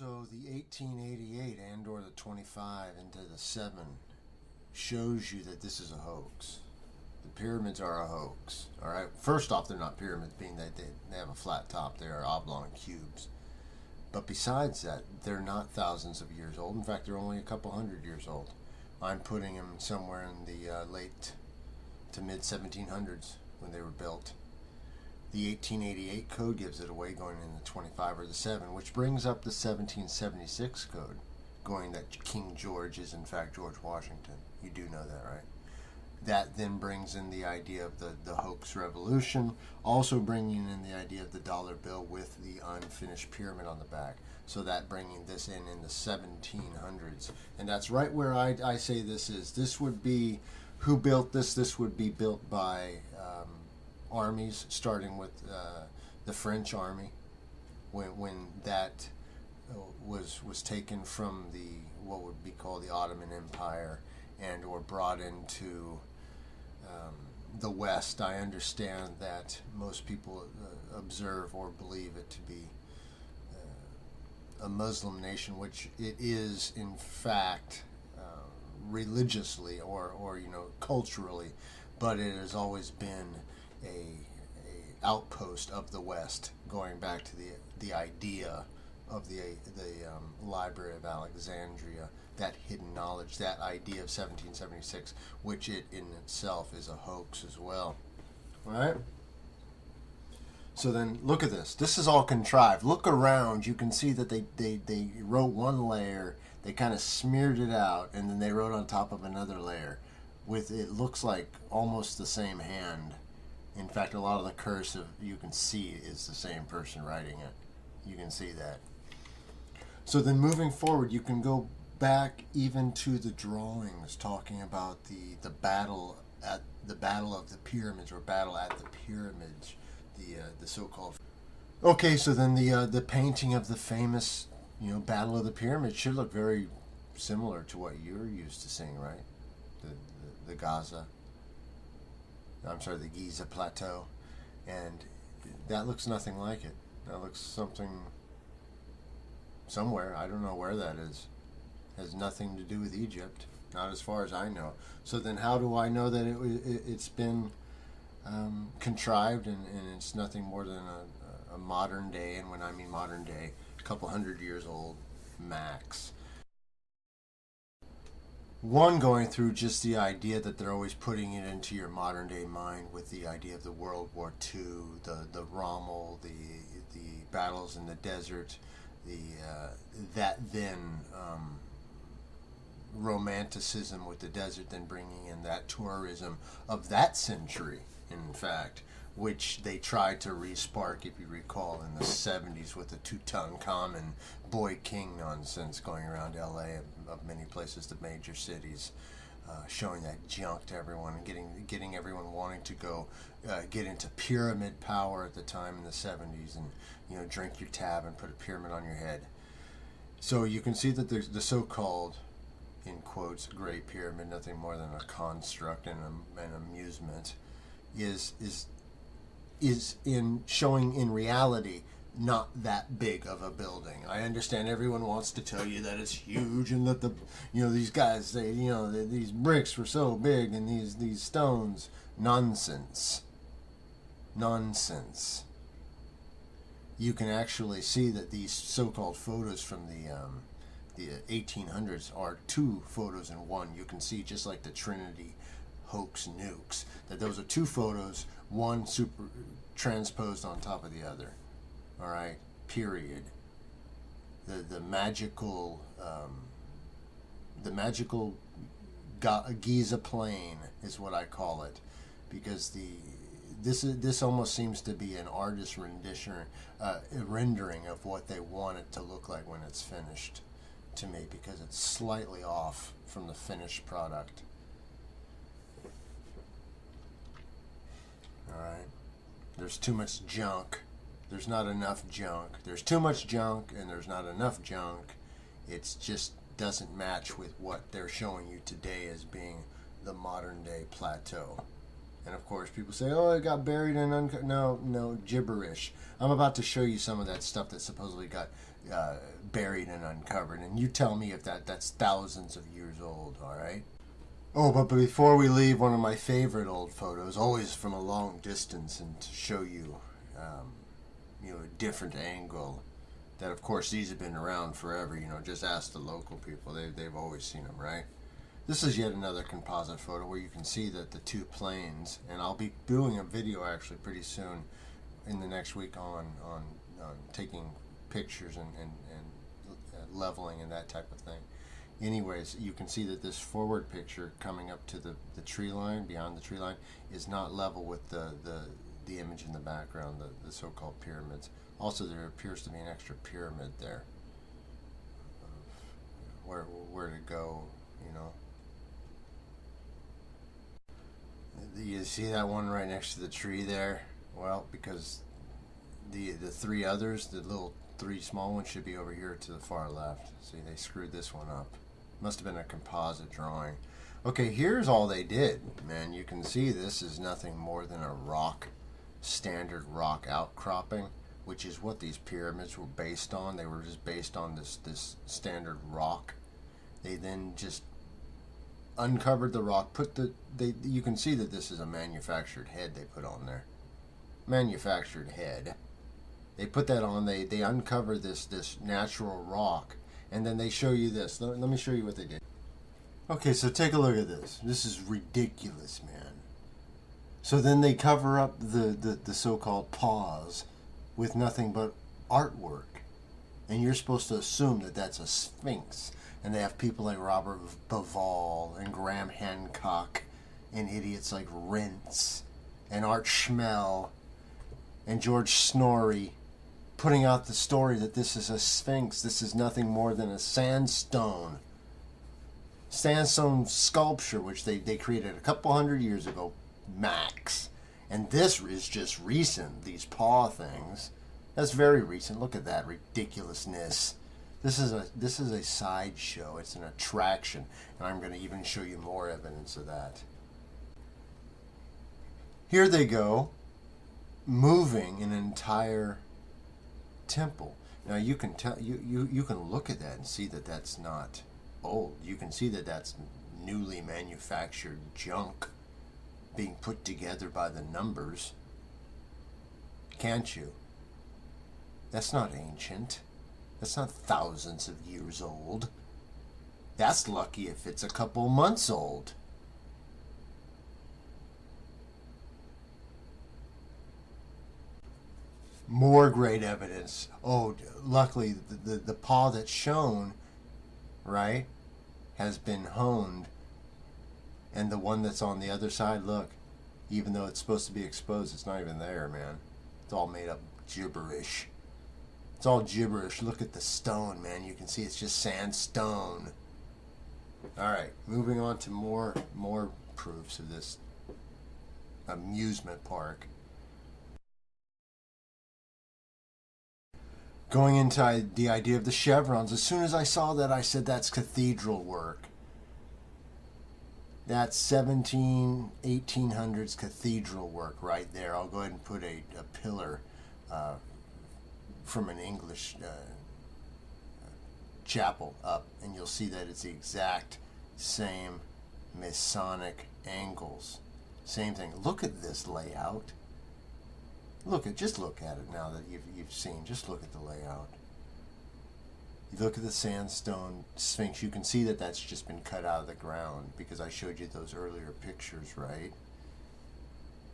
So the 1888 and or the 25 into the 7 shows you that this is a hoax. The pyramids are a hoax. All right. First off, they're not pyramids, being that they have a flat top. They are oblong cubes. But besides that, they're not thousands of years old. In fact, they're only a couple hundred years old. I'm putting them somewhere in the late to mid 1700s when they were built. The 1888 code gives it away, going in the 25 or the 7, which brings up the 1776 code, going that King George is in fact George Washington. You do know that, right? That then brings in the idea of the hoax revolution, also bringing in the idea of the dollar bill with the unfinished pyramid on the back. So that bringing this in the 1700s. And that's right where I say this is. This would be, who built this? This would be built by armies, starting with the French army, when that was taken from the what would be called the Ottoman Empire and or brought into the West. I understand that most people observe or believe it to be a Muslim nation, which it is in fact religiously or culturally, but it has always been a outpost of the West, going back to the idea of the Library of Alexandria, that hidden knowledge, that idea of 1776, which it in itself is a hoax as well. All right? So then look at this. This is all contrived. Look around. You can see that they wrote one layer, they kind of smeared it out, and then they wrote on top of another layer with, it looks like almost the same hand. In fact, a lot of the cursive you can see is the same person writing it. You can see that. So then moving forward, you can go back even to the drawings talking about the battle of the pyramids, or battle at the pyramids, the so-called. Okay, so then the painting of the famous battle of the pyramids should look very similar to what you're used to seeing, right? The Giza. I'm sorry, the Giza plateau, and that looks nothing like it. That looks somewhere. I don't know where that is. Has nothing to do with Egypt, not as far as I know. So then, how do I know that it's been contrived and it's nothing more than a modern day? And when I mean modern day, a couple hundred years old max. One, going through just the idea that they're always putting it into your modern day mind with the idea of the World War II, the Rommel, the battles in the desert, that then romanticism with the desert, then bringing in that tourism of that century, in fact, which they tried to re-spark, if you recall, in the 70s with the Tutankhamun boy king nonsense going around LA, of many places, the major cities, showing that junk to everyone and getting everyone wanting to go get into pyramid power at the time in the 70s, and drink your tab and put a pyramid on your head. So you can see that there's the so-called, in quotes, Great Pyramid, nothing more than a construct and an amusement, is in showing in reality not that big of a building. I understand everyone wants to tell you that it's huge and that these guys say these bricks were so big and these stones. Nonsense. You can actually see that these so-called photos from the 1800s are two photos in one. You can see, just like the Trinity hoax nukes, that those are two photos, one super transposed on top of the other. All right, period. The magical Giza plain is what I call it, because this almost seems to be an artist's rendering of what they want it to look like when it's finished, to me, because it's slightly off from the finished product. All right, there's too much junk. There's not enough junk. There's too much junk and there's not enough junk. It just doesn't match with what they're showing you today as being the modern day plateau. And of course people say, oh, it got buried in no gibberish. I'm about to show you some of that stuff that supposedly got buried and uncovered. And you tell me if that's thousands of years old, all right? Oh, but before we leave, one of my favorite old photos, always from a long distance, and to show you, a different angle. That, of course, these have been around forever. Just ask the local people; they've always seen them, right? This is yet another composite photo where you can see that the two planes, and I'll be doing a video actually pretty soon, in the next week on taking pictures and leveling and that type of thing. Anyways, you can see that this forward picture coming up to the tree line, beyond the tree line, is not level with the image in the background, the so-called pyramids. Also, there appears to be an extra pyramid there. Where to go, You see that one right next to the tree there? Well, because the three others, the little three small ones, should be over here to the far left. See, they screwed this one up. Must have been a composite drawing. Okay, here's all they did, man. You can see this is nothing more than a standard rock outcropping, which is what these pyramids were based on. They were just based on this standard rock. They then just uncovered the rock, you can see that this is a manufactured head they put on there. Manufactured head. They put that on, they uncover this natural rock, and then they show you this. Let me show you what they did. Okay, so take a look at this. This is ridiculous, man. So then they cover up the so-called paws with nothing but artwork. And you're supposed to assume that that's a Sphinx. And they have people like Robert Bauval and Graham Hancock and idiots like Rentz and Art Schmel and George Snorri putting out the story that this is a Sphinx. This is nothing more than a sandstone sculpture, which they created a couple hundred years ago, max. And this is just recent, these paw things. That's very recent. Look at that ridiculousness. This is a sideshow. It's an attraction, and I'm going to even show you more evidence of that. Here they go, moving an entire temple. Now you can tell you can look at that and see that that's not old. You can see that that's newly manufactured junk being put together by the numbers. Can't you? That's not ancient. That's not thousands of years old. That's lucky if it's a couple months old. More great evidence. Oh, luckily the paw that's shown, right, has been honed. And the one that's on the other side, look, even though it's supposed to be exposed, it's not even there, man. It's all made up gibberish. It's all gibberish. Look at the stone, man. You can see it's just sandstone. Alright, moving on to more proofs of this amusement park. Going into the idea of the chevrons, as soon as I saw that, I said that's cathedral work. That's 1800s cathedral work right there. I'll go ahead and put a pillar from an English chapel up, and you'll see that it's the exact same Masonic angles. Same thing. Look at this layout. Just look at it now that you've seen. Just look at the layout. You look at the sandstone Sphinx. You can see that that's just been cut out of the ground because I showed you those earlier pictures, right?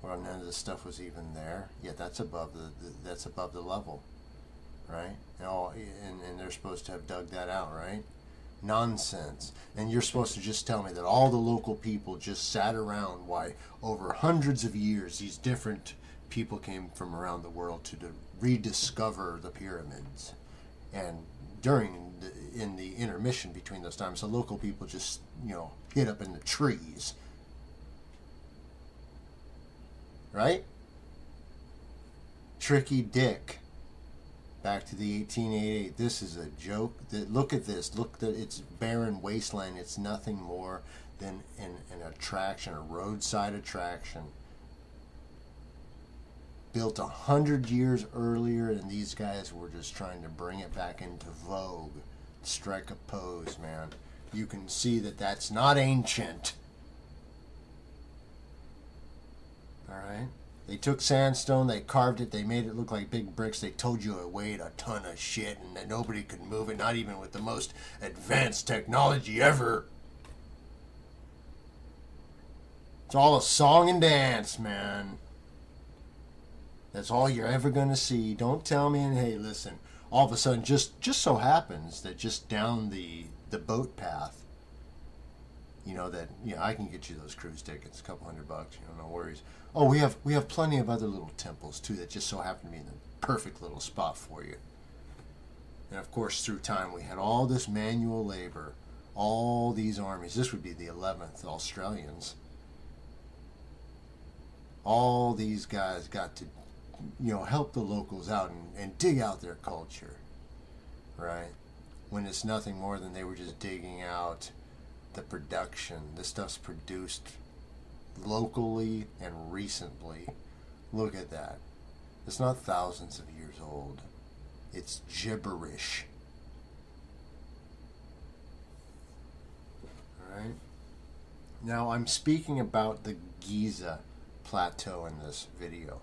Well, none of the stuff was even there. Yeah, that's above the level, right? And they're supposed to have dug that out, right? Nonsense. And you're supposed to just tell me that all the local people just sat around. Why, over hundreds of years, these different people came from around the world to rediscover the pyramids, and in the intermission between those times, the local people just hid up in the trees, right? Tricky Dick. Back to the 1888. This is a joke. Look at this. Look, it's barren wasteland. It's nothing more than an attraction, a roadside attraction. built 100 years earlier, and these guys were just trying to bring it back into vogue. Strike a pose, man. You can see that that's not ancient. Alright? They took sandstone, they carved it, they made it look like big bricks. They told you it weighed a ton of shit and that nobody could move it, not even with the most advanced technology ever. It's all a song and dance, man. That's all you're ever going to see. Don't tell me, and hey, listen, all of a sudden, just so happens that just down the boat path, you know, that, you know, I can get you those cruise tickets, a couple $100, you know, no worries. Oh, we have plenty of other little temples too that just so happen to be in the perfect little spot for you. And of course, through time, we had all this manual labor, all these armies. This would be the 11th Australians. All these guys got to, you know, help the locals out and dig out their culture, right? When it's nothing more than they were just digging out the production. This stuff's produced locally and recently. Look at that. It's not thousands of years old. It's gibberish. All right? Now, I'm speaking about the Giza plateau in this video.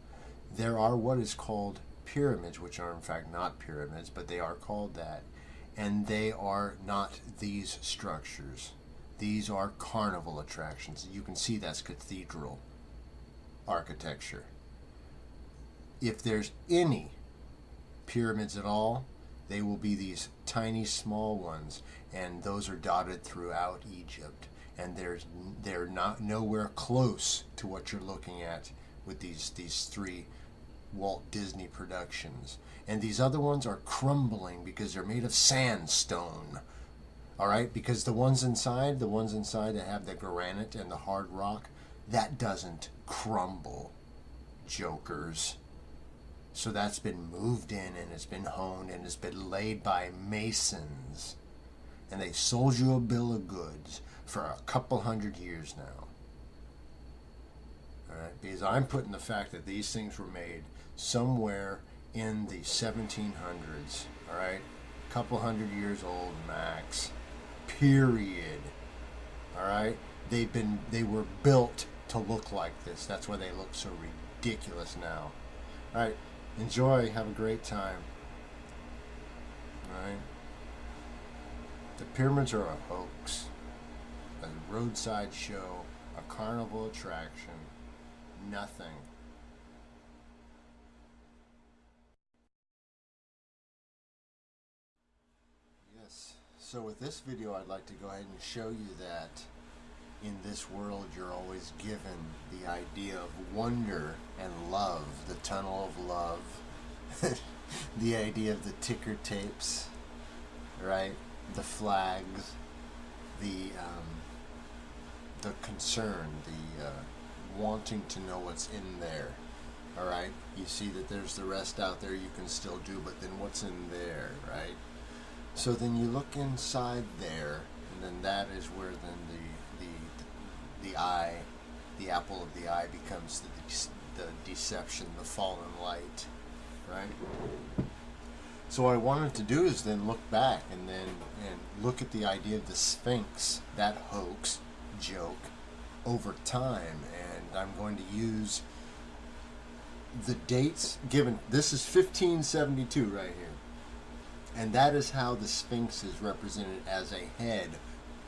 There are what is called pyramids, which are in fact not pyramids, but they are called that. And they are not these structures. These are carnival attractions. You can see that's cathedral architecture. If there's any pyramids at all, they will be these tiny small ones, and those are dotted throughout Egypt. And they're not nowhere close to what you're looking at with these three Walt Disney productions. And these other ones are crumbling because they're made of sandstone. All right, because the ones inside that have the granite and the hard rock, that doesn't crumble, jokers. So that's been moved in and it's been honed and it's been laid by masons. And they sold you a bill of goods for a couple $100 years now. All right, because I'm putting the fact that these things were made somewhere in the 1700s. All right, a couple $100 years old max. Period. All right, they were built to look like this. That's why they look so ridiculous now. All right, enjoy. Have a great time. All right. The pyramids are a hoax, a roadside show, a carnival attraction, nothing. Yes, so with this video I'd like to go ahead and show you that in this world you're always given the idea of wonder and love, the tunnel of love, the idea of the ticker tapes, right? The flags, the concern, the wanting to know what's in there. All right, you see that there's the rest out there you can still do, but then what's in there, right? So then you look inside there, and then that is where then the eye, the apple of the eye, becomes the deception, the fallen light, right? So what I wanted to do is then look back and look at the idea of the Sphinx, that hoax, joke, over time. And I'm going to use the dates given. This is 1572 right here. And that is how the Sphinx is represented as a head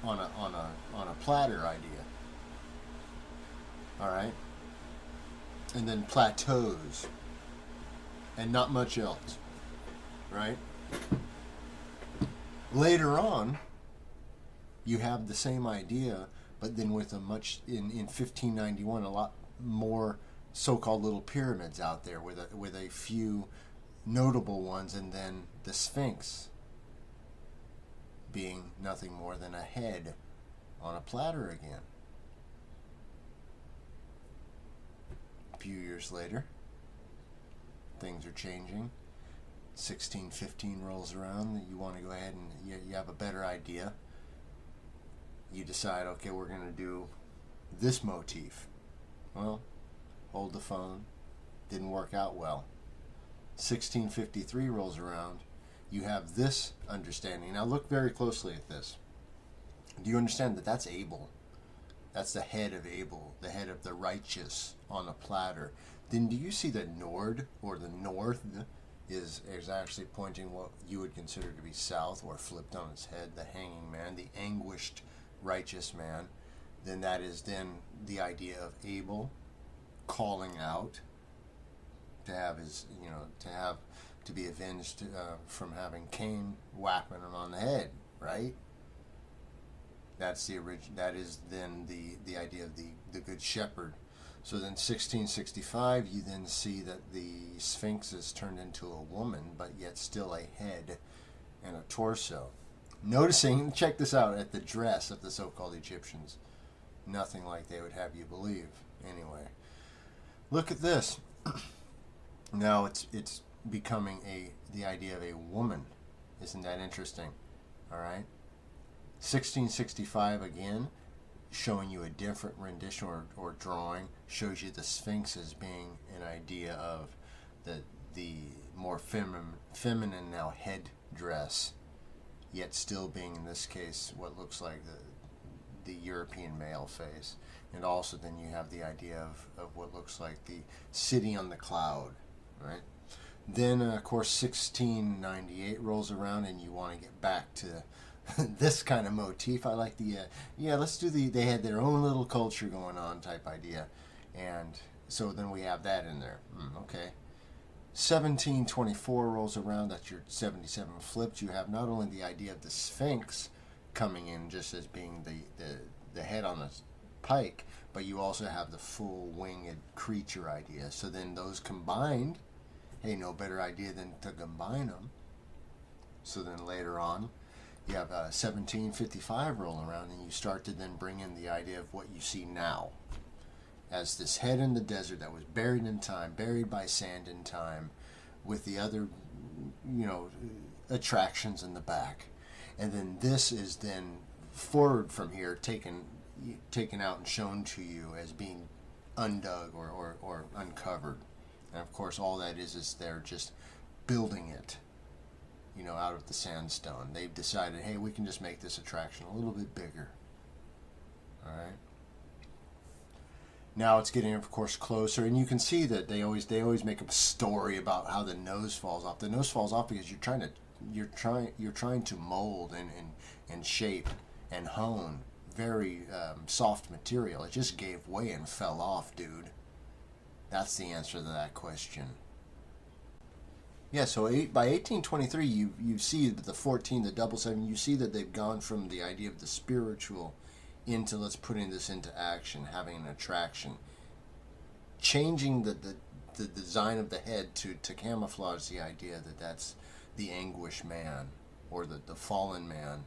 on a platter idea. All right? And then plateaus. And not much else. Right? Later on, you have the same idea, but then with a much in 1591, a lot more so-called little pyramids out there with a few notable ones, and then the Sphinx being nothing more than a head on a platter again. A few years later, things are changing. 1615 rolls around, you want to go ahead and you have a better idea. You decide, okay, we're going to do this motif. Well, hold the phone, Didn't work out well. 1653 rolls around. You have this understanding. Now look very closely at this. Do you understand that that's Abel? That's the head of Abel, the head of the righteous on a platter. Then do you see that Nord, or the north, is actually pointing what you would consider to be south, or flipped on its head, the hanging man, the anguished righteous man? Then that is then the idea of Abel calling out to have his, to be avenged from having Cain whacking him on the head, right? That's the origin. That is then the idea of the good shepherd. So then 1665, you then see that the Sphinx is turned into a woman, but yet still a head and a torso. Noticing, check this out, at the dress of the so-called Egyptians. Nothing like they would have you believe. Anyway, look at this. Now it's becoming the idea of a woman. Isn't that interesting? All right. 1665 again, showing you a different rendition or drawing, shows you the Sphinx as being an idea of the more feminine now head dress, yet still being in this case what looks like the European male face. And also then you have the idea of what looks like the city on the cloud, right? Then of course 1698 rolls around and you want to get back to this kind of motif. I like the let's do they had their own little culture going on type idea, and so then we have that in there. Okay. 1724 rolls around. That's your 77 flipped. You have not only the idea of the Sphinx coming in just as being the head on a pike, but you also have the full winged creature idea. So then those combined, hey, no better idea than to combine them. So then later on, you have 1755 rolling around, and you start to then bring in the idea of what you see now as this head in the desert that was buried in time, buried by sand in time, with the other, attractions in the back. And then this is then forward from here, taken out and shown to you as being undug or uncovered. And of course, all that is they're just building it, out of the sandstone. They've decided, hey, we can just make this attraction a little bit bigger. All right. Now it's getting, of course, closer, and you can see that they always make a story about how the nose falls off. The nose falls off because you're trying to mold and shape and hone very soft material. It just gave way and fell off, dude. That's the answer to that question. Yeah, so by 1823, you see the 14, the double 7, you see that they've gone from the idea of the spiritual into let's putting this into action, having an attraction, changing the design of the head to camouflage the idea that that's the anguished man or the fallen man,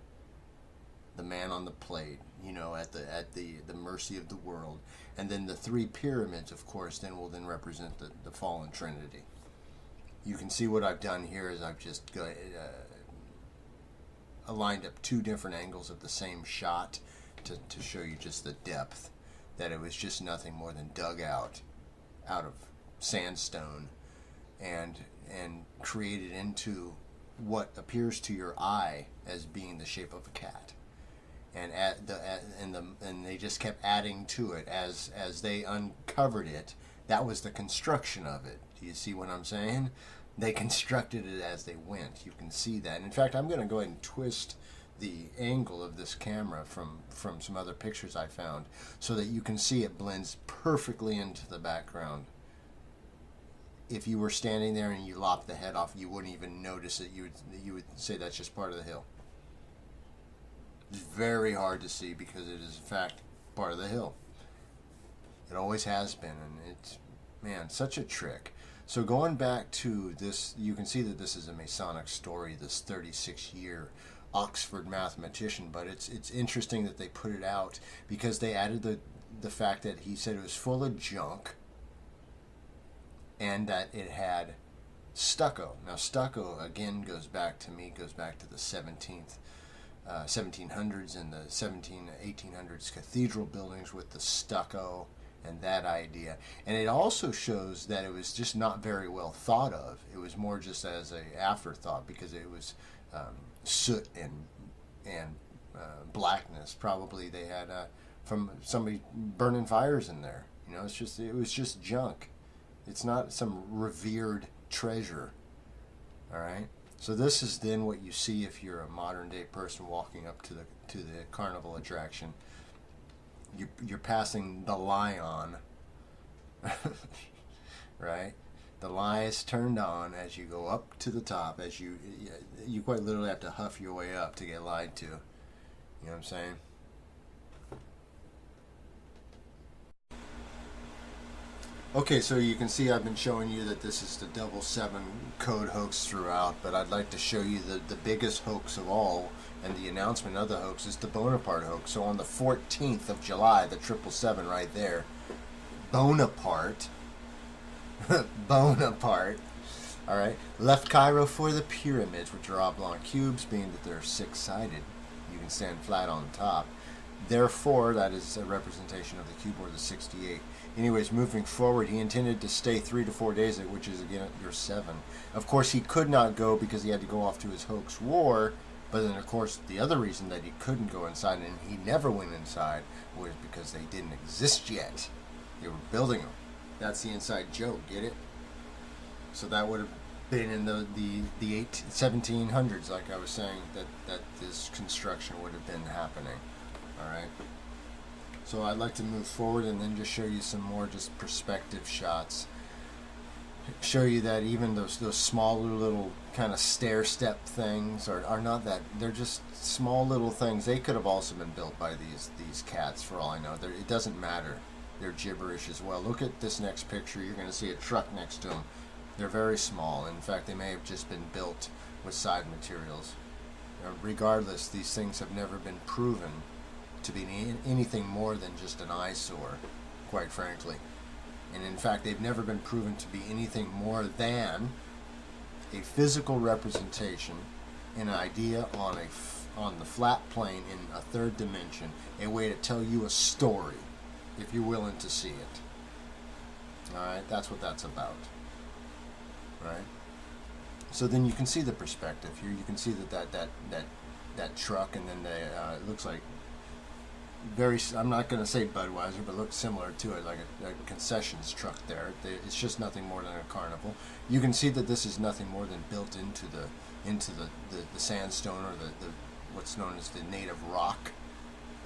the man on the plate, at the mercy of the world. And then the three pyramids, of course, will represent the fallen trinity. You can see what I've done here is I've just aligned up two different angles of the same shot to show you just the depth, that it was just nothing more than dug out of sandstone and created into what appears to your eye as being the shape of a cat. And they just kept adding to it as they uncovered it. That was the construction of it. Do you see what I'm saying? They constructed it as they went. You can see that. And in fact, I'm going to go ahead and twist the angle of this camera from some other pictures I found so that you can see it blends perfectly into the background. If you were standing there and you lopped the head off, you wouldn't even notice it. You would say that's just part of the hill. It's very hard to see because it is in fact part of the hill. It always has been, and it's, man, such a trick. So going back to this, you can see that this is a Masonic story, this 36-year Oxford mathematician, but it's interesting that they put it out because they added the fact that he said it was full of junk and that it had stucco. Now stucco again goes back to the 1700s and the 1800s cathedral buildings with the stucco and that idea. And it also shows that it was just not very well thought of. It was more just as a afterthought because it was soot and blackness. Probably they had from somebody burning fires in there. You know, it was just junk. It's not some revered treasure. All right. So this is then what you see if you're a modern day person walking up to the carnival attraction. You're passing the lion, right? The light is turned on as you go up to the top. As you quite literally have to huff your way up to get lied to. You know what I'm saying? Okay, so you can see I've been showing you that this is the 777 code hoax throughout, but I'd like to show you the biggest hoax of all, and the announcement of the hoax is the Bonaparte hoax. So on the 14th of July, the 777 right there, Bonaparte, Bonaparte, all right, left Cairo for the pyramids, which are oblong cubes, being that they're six-sided. You can stand flat on top. Therefore, that is a representation of the cube or the 68. Anyways, moving forward, he intended to stay 3 to 4 days, which is again your 7. Of course, he could not go because he had to go off to his hoax war. But then, of course, the other reason that he couldn't go inside and he never went inside was because they didn't exist yet. They were building them. That's the inside joke. Get it? So that would have been in the 1700s, like I was saying, that this construction would have been happening. All right. So I'd like to move forward and then just show you some more just perspective shots. Show you that even those small little kind of stair step things are not that. They're just small little things. They could have also been built by these cats for all I know. It doesn't matter. They're gibberish as well. Look at this next picture. You're going to see a truck next to them. They're very small. In fact, they may have just been built with side materials. Regardless, these things have never been proven to be anything more than just an eyesore, quite frankly. And in fact, they've never been proven to be anything more than a physical representation, an idea on the flat plane in a third dimension, a way to tell you a story, if you're willing to see it. All right, that's what that's about. Right. So then you can see the perspective here. You can see that truck, and then it looks like I'm not going to say Budweiser, but looks similar to it, like a concessions truck there. It's just nothing more than a carnival. You can see that this is nothing more than built into the sandstone, or the what's known as the native rock.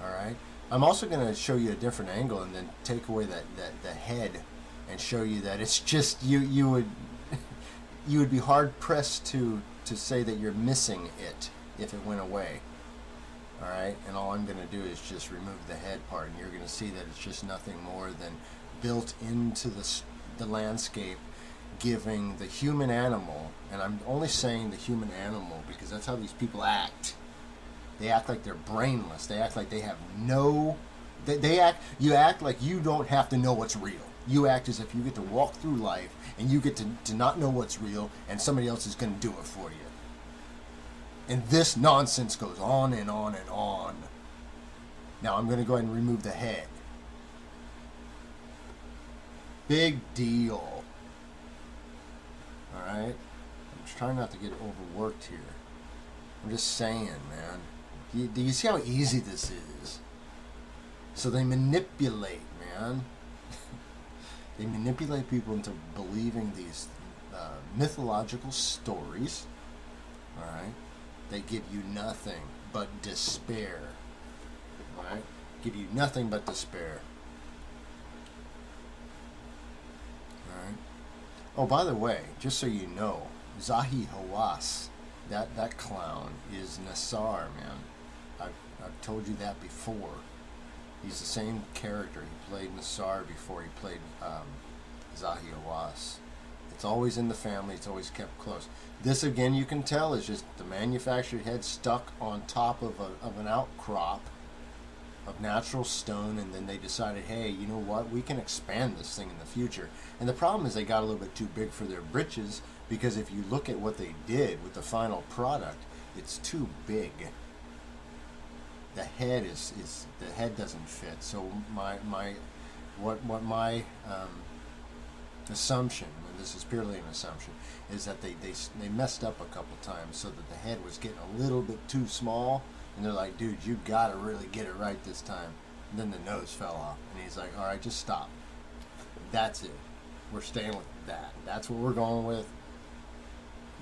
All right. I'm also going to show you a different angle and then take away the head and show you that it's just you would be hard pressed to say that you're missing it if it went away. All right, and all I'm going to do is just remove the head part, and you're going to see that it's just nothing more than built into the landscape, giving the human animal, and I'm only saying the human animal because that's how these people act. They act like they're brainless. They act like they have no. You act like you don't have to know what's real. You act as if you get to walk through life and you get to not know what's real, and somebody else is going to do it for you. And this nonsense goes on and on and on. Now I'm going to go ahead and remove the head. Big deal. Alright? I'm just trying not to get overworked here. I'm just saying, man. Do you see how easy this is? So they manipulate, man. They manipulate people into believing these mythological stories. Alright? They give you nothing but despair. Alright? Give you nothing but despair. Alright? Oh, by the way, just so you know, Zahi Hawass, that clown, is Nassar, man. I've told you that before. He's the same character. He played Nassar before he played Zahi Hawass. It's always in the family. It's always kept close. This, again, you can tell is just the manufactured head stuck on top of an outcrop of natural stone, and then they decided, hey, you know what? We can expand this thing in the future. And the problem is they got a little bit too big for their britches, because if you look at what they did with the final product, it's too big. The head the head doesn't fit. So my what my assumption, and this is purely an assumption, is that they messed up a couple times so that the head was getting a little bit too small, and they're like, dude, you gotta really get it right this time. And then the nose fell off, and he's like, all right, just stop. That's it. We're staying with that. That's what we're going with.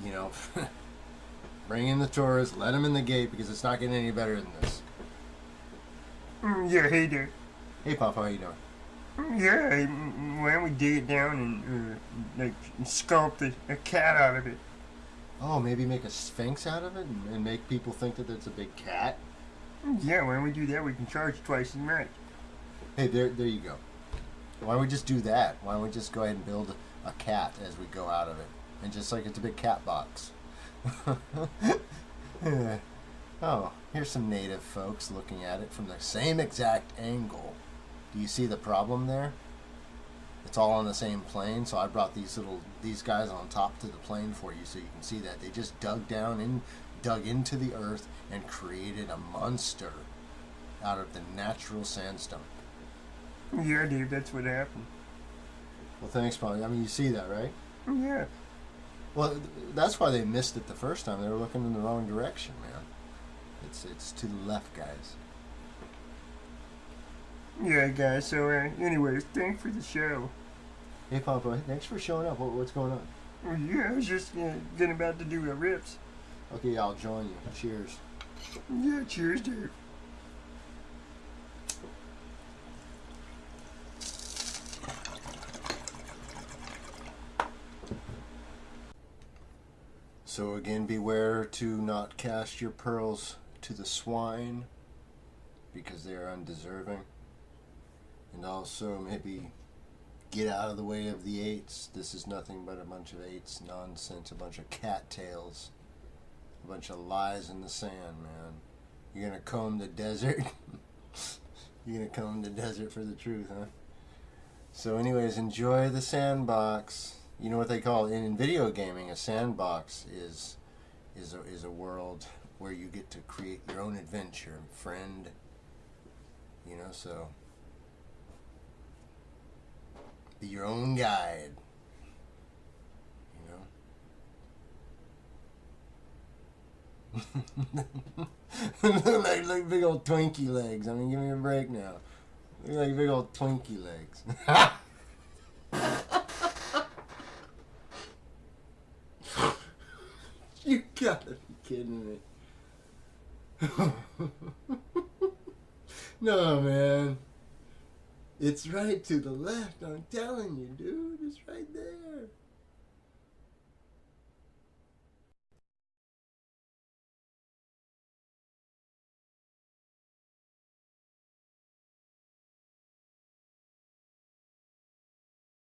You know, bring in the tourists, let them in the gate, because it's not getting any better than this. Yeah, hey there. Hey, Papa, how you doing? Yeah, why don't we dig it down and like sculpt a cat out of it? Oh, maybe make a Sphinx out of it and make people think that it's a big cat? Yeah, why don't we do that? We can charge twice as much. Hey, there you go. Why don't we just do that? Why don't we just go ahead and build a cat as we go out of it? And just like it's a big cat box. Yeah. Oh, here's some native folks looking at it from the same exact angle. Do you see the problem there? It's all on the same plane, so I brought these guys on top to the plane for you so you can see that. They just dug into the earth and created a monster out of the natural sandstone. Yeah, Dave, that's what happened. Well, thanks, Polly. I mean, you see that, right? Yeah. Well, that's why they missed it the first time. They were looking in the wrong direction, man. It's to the left, guys. Yeah, guys, so anyways, thanks for the show. Hey, Papa, thanks for showing up. What's going on? Well, yeah, I was just getting about to do the rips. Okay, I'll join you. Cheers. Yeah, cheers, Dave. So again, beware to not cast your pearls to the swine, because they are undeserving. And also maybe get out of the way of the eights. This is nothing but a bunch of eights nonsense, a bunch of cattails, a bunch of lies in the sand, man. You're gonna comb the desert. You're gonna comb the desert for the truth, huh? So anyways, enjoy the sandbox. You know what they call it in video gaming? A sandbox is a world where you get to create your own adventure, friend. You know, so be your own guide. You know. like big old Twinkie legs. I mean, give me a break now. Look like big old Twinkie legs. You gotta be kidding me. No, man. It's right to the left. I'm telling you, dude. It's right there.